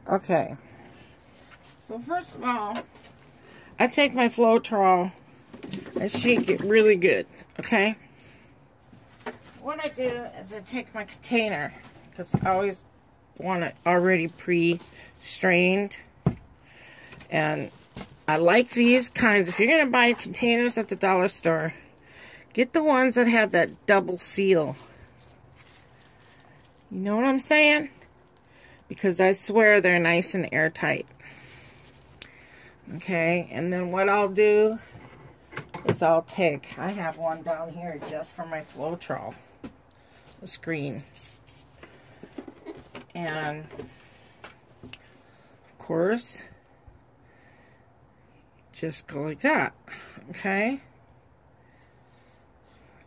Okay. So first of all, I take my floetrol and shake it really good, okay? What I do is I take my container, because I always want it already pre-strained. And I like these kinds. If you're going to buy containers at the dollar store, get the ones that have that double seal. You know what I'm saying? Because I swear they're nice and airtight. Okay, and then what I'll do is I'll take, I have one down here just for my floetrol, the screen. And, of course, just go like that, okay?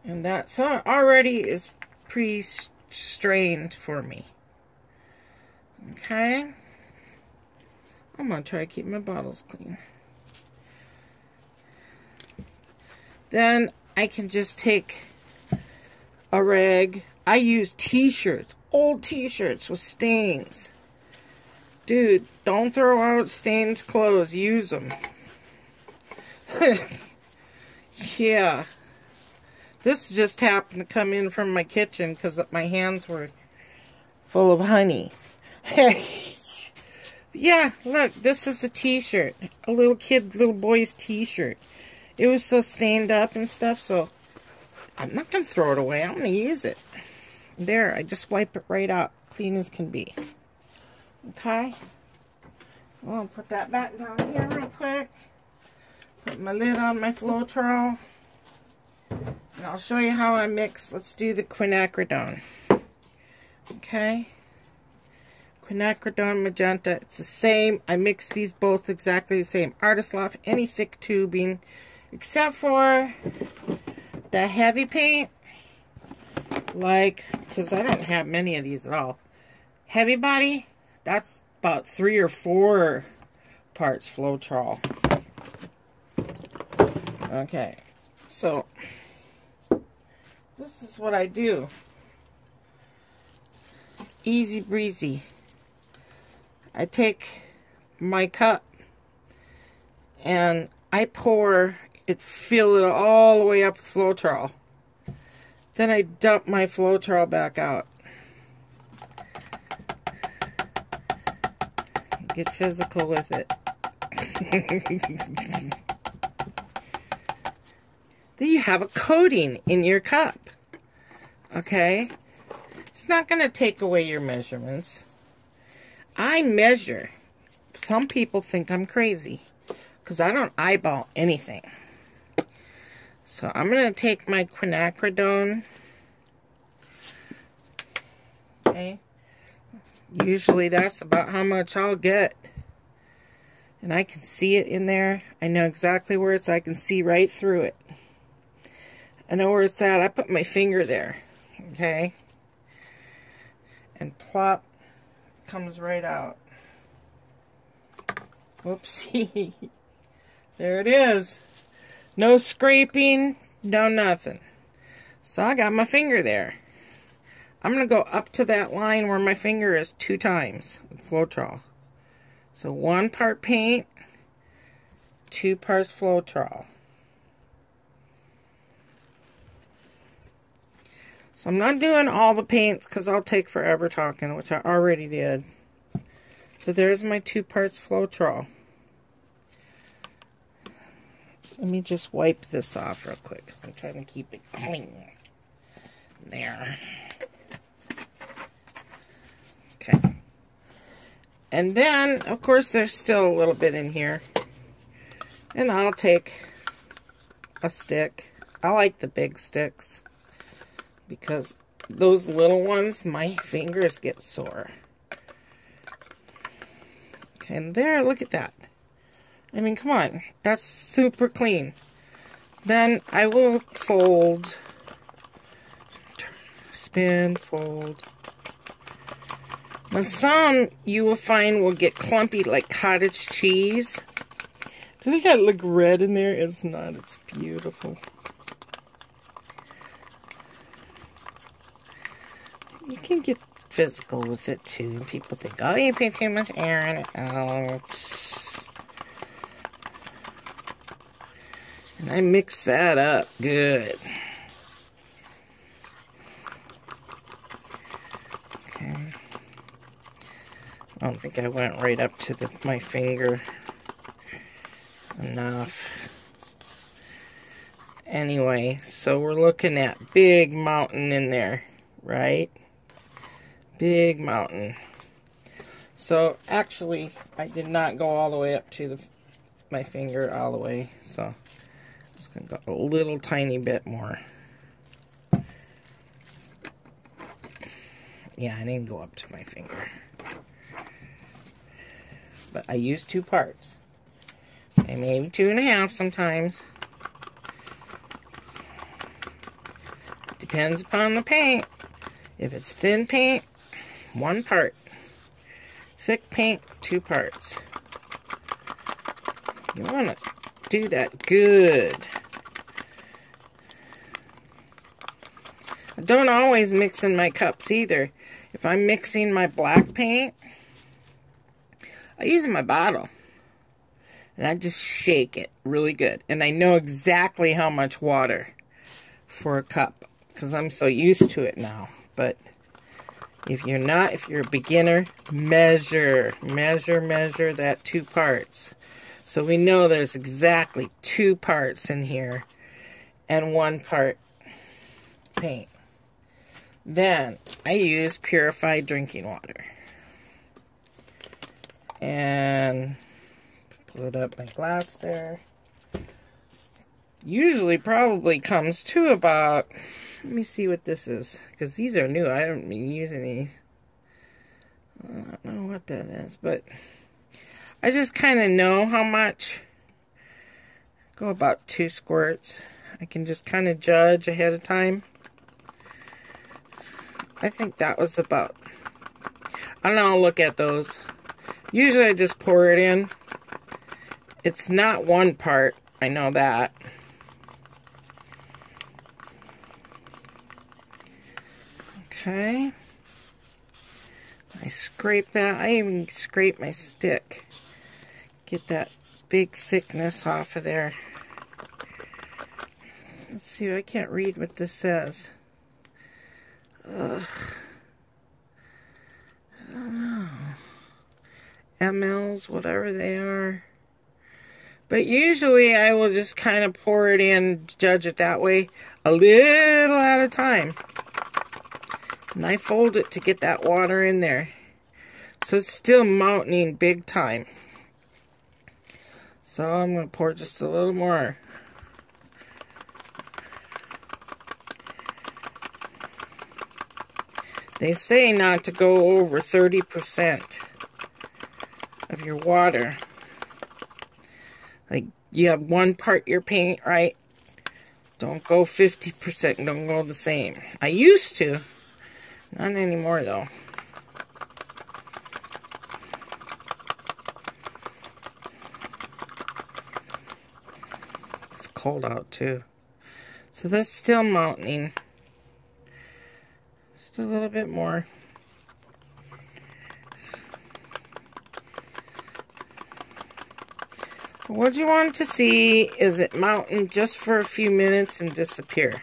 And that, so already is pre-strained for me. Okay? I'm going to try to keep my bottles clean. Then I can just take a rag. I use t-shirts, old t-shirts with stains. Dude, don't throw out stained clothes. Use them. Yeah. This just happened to come in from my kitchen because my hands were full of honey. Yeah, look, this is a t-shirt. A little boy's t-shirt. It was so stained up and stuff, so I'm not going to throw it away. I'm going to use it. There, I just wipe it right out. Clean as can be. Okay? I'll put that back down here real quick. Put my lid on my floetrol. And I'll show you how I mix. Let's do the quinacridone. Okay? Quinacridone magenta. It's the same. I mix these both exactly the same. Artist Loft, any thick tubing. Except for the heavy paint. Like, because I don't have many of these at all. Heavy body, that's about 3 or 4 parts floetrol. Okay, so this is what I do. Easy breezy. I take my cup and I pour it, fill it all the way up with floetrol. Then I dump my floetrol back out. Get physical with it. Then you have a coating in your cup. Okay? It's not going to take away your measurements. I measure. Some people think I'm crazy because I don't eyeball anything. So I'm going to take my quinacridone. Okay. Usually that's about how much I'll get. And I can see it in there. I know exactly where it's at. I can see right through it. I know where it's at. I put my finger there. Okay. And plop. Comes right out. Whoopsie. There it is. No scraping, no nothing. So I got my finger there. I'm going to go up to that line where my finger is 2 times with floetrol. So 1 part paint, 2 parts floetrol. So I'm not doing all the paints because I'll take forever talking, which I already did. So there's my 2 parts floetrol. Let me just wipe this off real quick because I'm trying to keep it clean. There. Okay. And then, of course, there's still a little bit in here. And I'll take a stick. I like the big sticks because those little ones, my fingers get sore. Okay, and there, look at that. I mean, come on. That's super clean. Then I will fold, spin, fold. Now some you will find will get clumpy like cottage cheese. Does that look red in there? It's not. It's beautiful. You can get physical with it too. People think, oh, you put too much air in it. Oh, and I mix that up good. Okay. I don't think I went right up to my finger enough. Anyway, so we're looking at big mountain in there, right? Big mountain. So actually, I did not go all the way up to my finger all the way. So I'm just gonna go a little tiny bit more. Yeah, I didn't go up to my finger. But I used 2 parts. And maybe 2.5 sometimes. Depends upon the paint. If it's thin paint, 1 part. Thick paint, 2 parts. You want to do that good. I don't always mix in my cups either. If I'm mixing my black paint, I use my bottle. And I just shake it really good. And I know exactly how much water for a cup, because I'm so used to it now. But if you're not, if you're a beginner, measure that 2 parts. So we know there's exactly 2 parts in here and 1 part paint. Then I use purified drinking water. And put up my glass there. Usually probably comes to about, let me see what this is, because these are new. I haven't been using these. I don't know what that is, but I just kind of know how much. Go about 2 squirts. I can just kind of judge ahead of time. I think that was about, I don't know, I'll look at those. Usually I just pour it in. It's not 1 part, I know that. Okay. I scrape that. I even scrape my stick. Get that big thickness off of there. Let's see, I can't read what this says. Ugh. I don't know. mLs, whatever they are. But usually I will just kind of pour it in, judge it that way, a little at a time. And I fold it to get that water in there. So it's still mountaining big time. So I'm going to pour just a little more. They say not to go over 30% of your water. Like, you have 1 part your paint, right? Don't go 50%. Don't go the same. I used to. Not anymore, though. It's cold out, too. So that's still mountaining. Just a little bit more. What you want to see is it mountain just for a few minutes and disappear.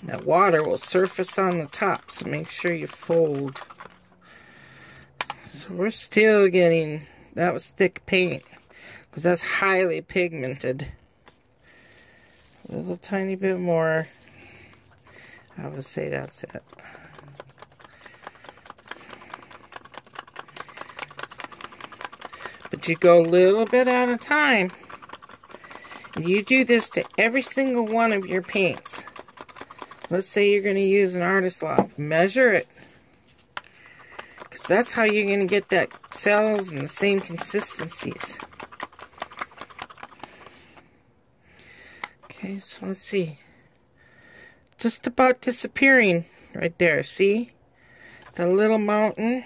That water will surface on the top, so make sure you fold. So we're still getting, that was thick paint, because that's highly pigmented. A little tiny bit more. I would say that's it. But you go a little bit at a time. And you do this to every single one of your paints. Let's say you're going to use an artist lock. Measure it. Because that's how you're going to get that cells and the same consistencies. Okay, so let's see. Just about disappearing right there. See? The little mountain.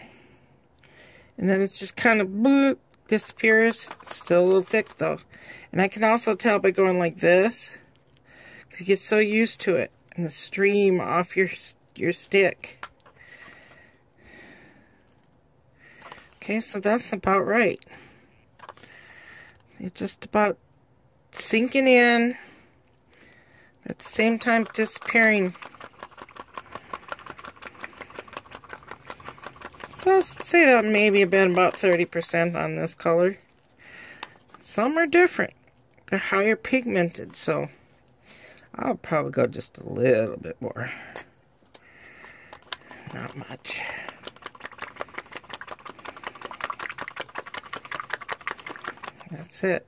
And then it's just kind of bloop, disappears. It's still a little thick though. And I can also tell by going like this, because you get so used to it. And the stream off your stick. Okay, so that's about right. It's just about sinking in, at the same time disappearing. So I'll say that maybe been about 30% on this color. Some are different. They're higher pigmented, so I'll probably go just a little bit more. Not much. That's it.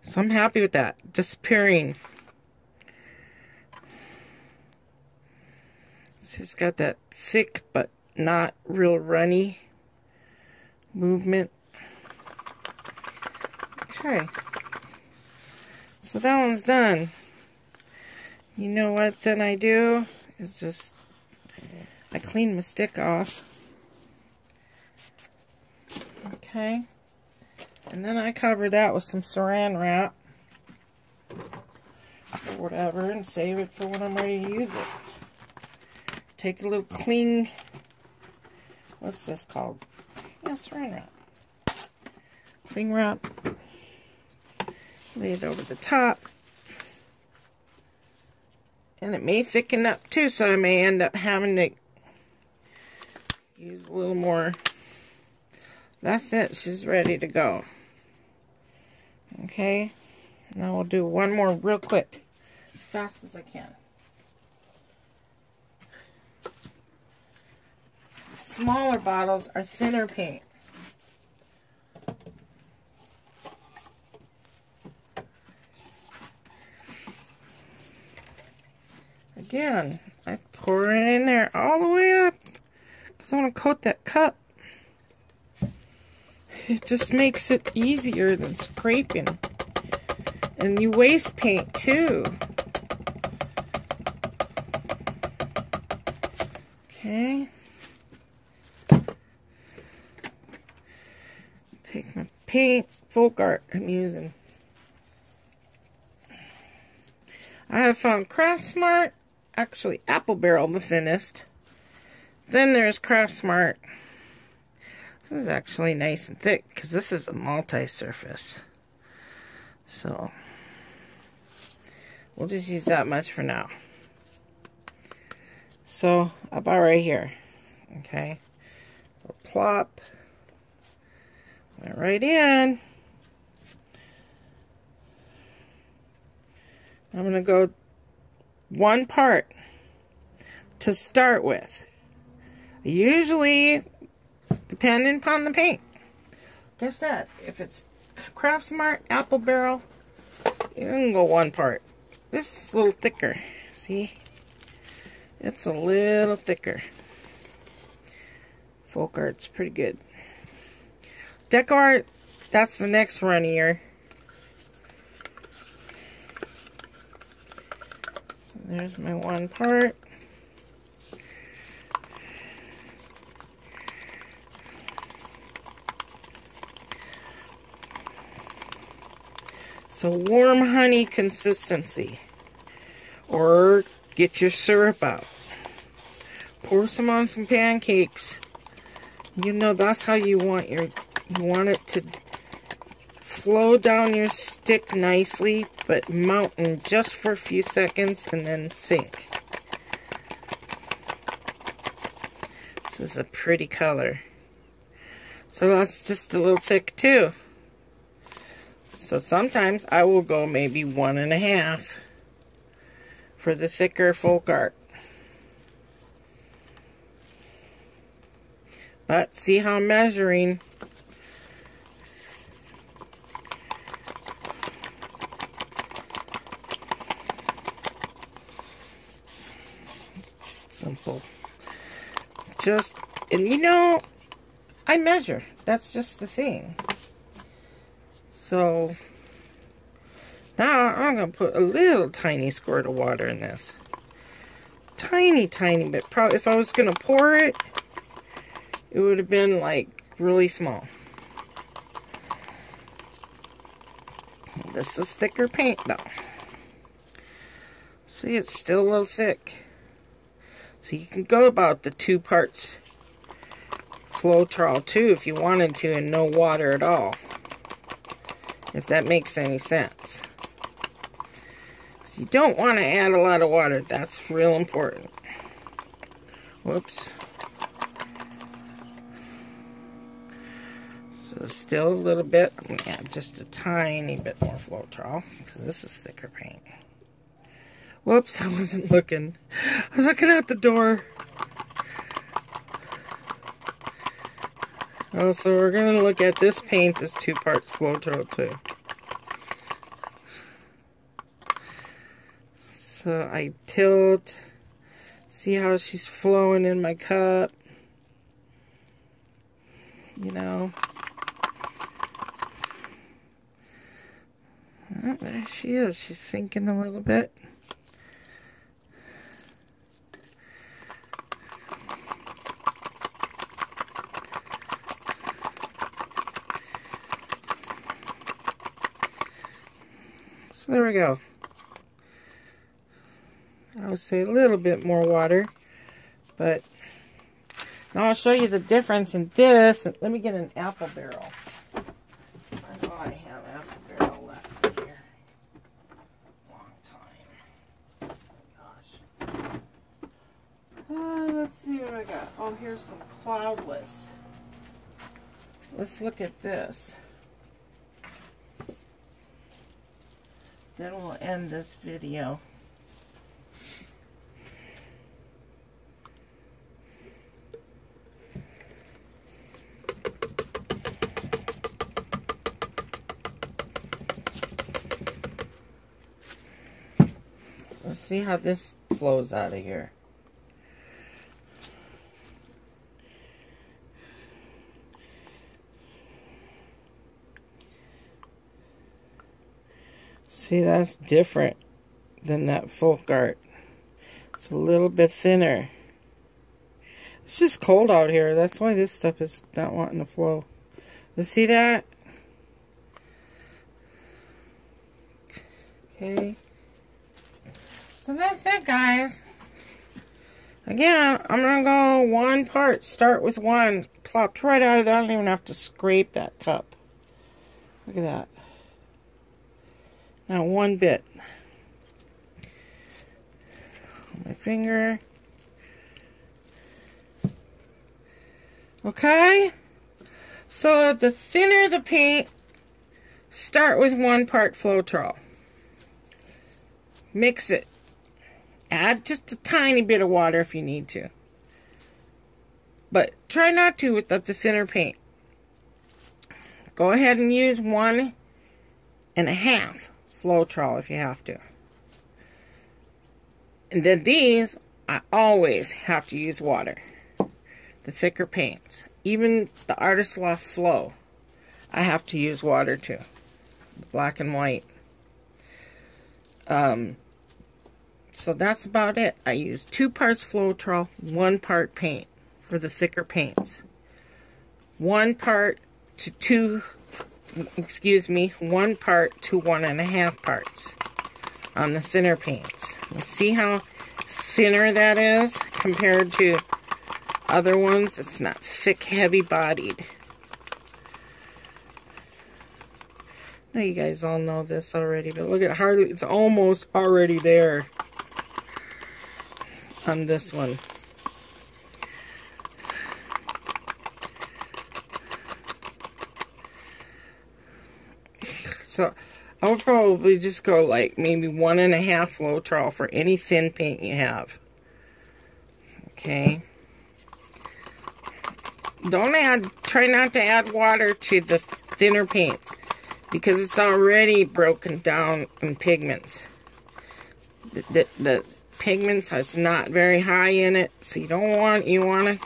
So I'm happy with that. Disappearing. It's got that thick but not real runny movement. Okay. So that one's done. You know what then I do? Is just I clean my stick off. Okay. And then I cover that with some saran wrap or whatever and save it for when I'm ready to use it. Take a little cling, what's this called? Yeah, saran wrap. Cling wrap. Lay it over the top. And it may thicken up too, so I may end up having to use a little more. That's it, she's ready to go. Okay, now we'll do one more real quick, as fast as I can. Smaller bottles are thinner paint. Again, I pour it in there all the way up because I want to coat that cup. It just makes it easier than scraping. And you waste paint too. Okay. Take my paint, folk art I'm using. I have found Craft Smart, actually Apple Barrel the thinnest. Then there's Craft Smart. This is actually nice and thick because this is a multi-surface. So we'll just use that much for now. So about right here. Okay. We'll plop. Went right in. I'm going to go one part to start with. Usually, depending upon the paint. Like I said, if it's Craft Smart Apple Barrel, you can go one part. This is a little thicker. See? It's a little thicker. Folk art's pretty good. Deco art, that's the next runnier. There's my one part. So warm honey consistency. Or get your syrup out. Pour some on some pancakes. You know that's how you want you want it to flow down your stick nicely, but mountain just for a few seconds and then sink. This is a pretty color. So that's just a little thick too. So sometimes I will go maybe 1.5 for the thicker folk art. But see how I'm measuring. Simple. Just, and you know, I measure. That's just the thing. So now I'm going to put a little tiny squirt of water in this. Tiny, tiny bit. Probably if I was going to pour it, it would have been like really small. This is thicker paint though. See, it's still a little thick. So you can go about the 2 parts floetrol too if you wanted to, and no water at all. If that makes any sense. So you don't want to add a lot of water. That's real important. Whoops. So still a little bit. I'm going to add just a tiny bit more floetrol because this is thicker paint. Whoops, I wasn't looking. I was looking out the door. Oh, so we're going to look at this paint as 2 parts floetrol too. So I tilt. See how she's flowing in my cup. You know. Oh, there she is. She's sinking a little bit. So there we go. I would say a little bit more water, but now I'll show you the difference in this. Let me get an apple barrel. I know I have apple barrel left here. Long time. Gosh. Let's see what I got. Oh, here's some cloudless. Let's look at this. Then we'll end this video. Let's see how this flows out of here. See, that's different than that folk art. It's a little bit thinner. It's just cold out here. That's why this stuff is not wanting to flow. You see that? Okay. So that's it, guys. Again, I'm going to go 1 part. Start with 1. Plopped right out of there. I don't even have to scrape that cup. Look at that. Now 1 bit. My finger. Okay. So the thinner the paint, start with 1 part floetrol. Mix it. Add just a tiny bit of water if you need to. But try not to with the thinner paint. Go ahead and use 1 1/2 floetrol if you have to. And then these, I always have to use water. The thicker paints. Even the Artist Loft Flow, I have to use water too. The black and white. So that's about it. I use 2 parts floetrol, 1 part paint for the thicker paints. 1 part to 2, excuse me, 1 part to 1 1/2 parts on the thinner paints. You see how thinner that is compared to other ones? It's not thick, heavy bodied. Now you guys all know this already, but look at hardly, it's almost already there on this one. So I'll probably just go like maybe 1 1/2 floetrol for any thin paint you have. Okay. Try not to add water to the thinner paints because it's already broken down in pigments. The pigments is not very high in it, so you want to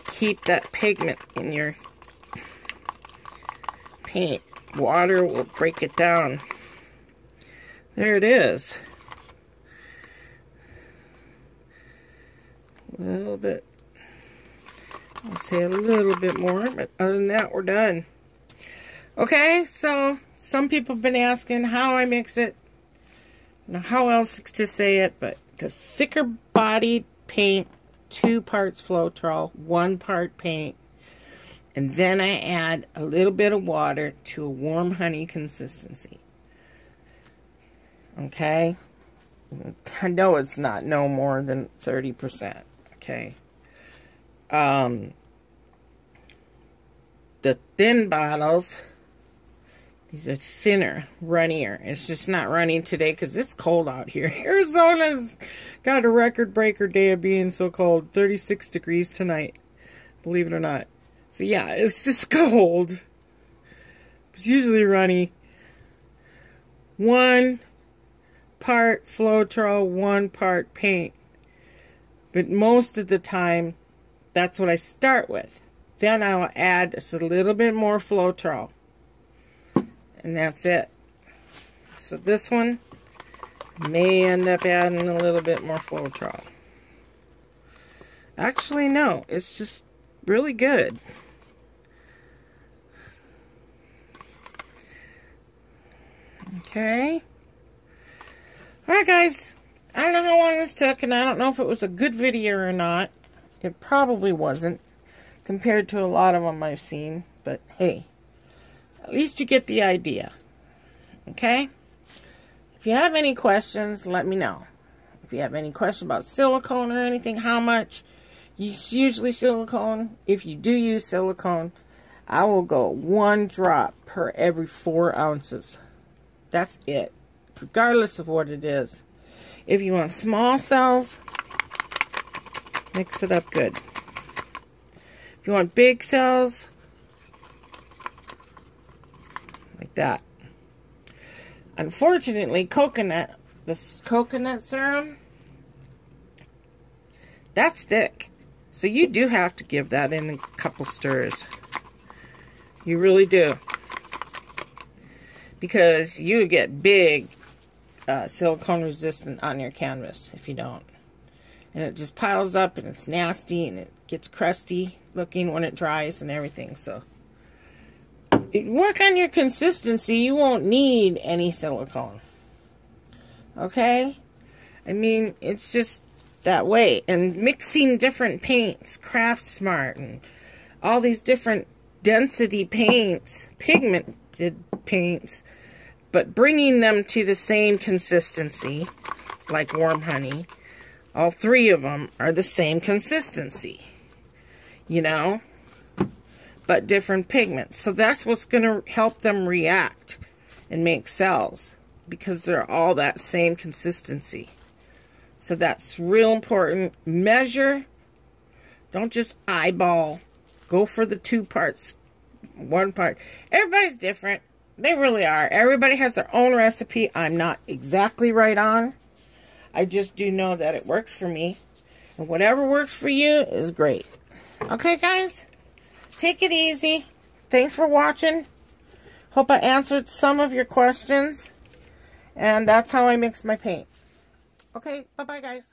keep that pigment in your paint. Water will break it down. There it is. A little bit. I'll say a little bit more, but other than that, we're done. Okay, so some people have been asking how I mix it. I don't know how else to say it, but the thicker bodied paint, 2 parts floetrol, 1 part paint, and then I add a little bit of water to a warm honey consistency. Okay? I know it's not no more than 30%. Okay? The thin bottles, these are thinner, runnier. It's just not running today because it's cold out here. Arizona's got a record breaker day of being so cold. 36 degrees tonight. Believe it or not. So yeah, it's just cold. It's usually runny. 1 part floetrol, 1 part paint. But most of the time, that's what I start with. Then I'll add just a little bit more floetrol. And that's it. So this one may end up adding a little bit more floetrol. Actually, no. It's just really good. Okay. Alright, guys. I don't know how long this took, and I don't know if it was a good video or not. It probably wasn't, compared to a lot of them I've seen. But, hey. At least you get the idea. Okay? If you have any questions, let me know. If you have any questions about silicone or anything, how much, it's usually silicone. If you do use silicone, I will go 1 drop per every 4 ounces. That's it. Regardless of what it is. If you want small cells, mix it up good. If you want big cells, like that. Unfortunately, this coconut serum, that's thick. So you do have to give that in a couple stirs. You really do. Because you get big silicone resistant on your canvas if you don't. And it just piles up and it's nasty and it gets crusty looking when it dries and everything. So work on your consistency. You won't need any silicone. Okay? I mean, it's just that way. And mixing different paints, Craft Smart, and all these different density paints, pigmented paints, but bringing them to the same consistency, like warm honey. All 3 of them are the same consistency, you know, but different pigments. So that's what's going to help them react and make cells, because they're all that same consistency. So that's real important. Measure. Don't just eyeball. Go for the 2 parts, 1 part. Everybody's different. They really are. Everybody has their own recipe. I'm not exactly right on. I just do know that it works for me. And whatever works for you is great. Okay, guys? Take it easy. Thanks for watching. Hope I answered some of your questions. And that's how I mix my paint. Okay, bye-bye, guys.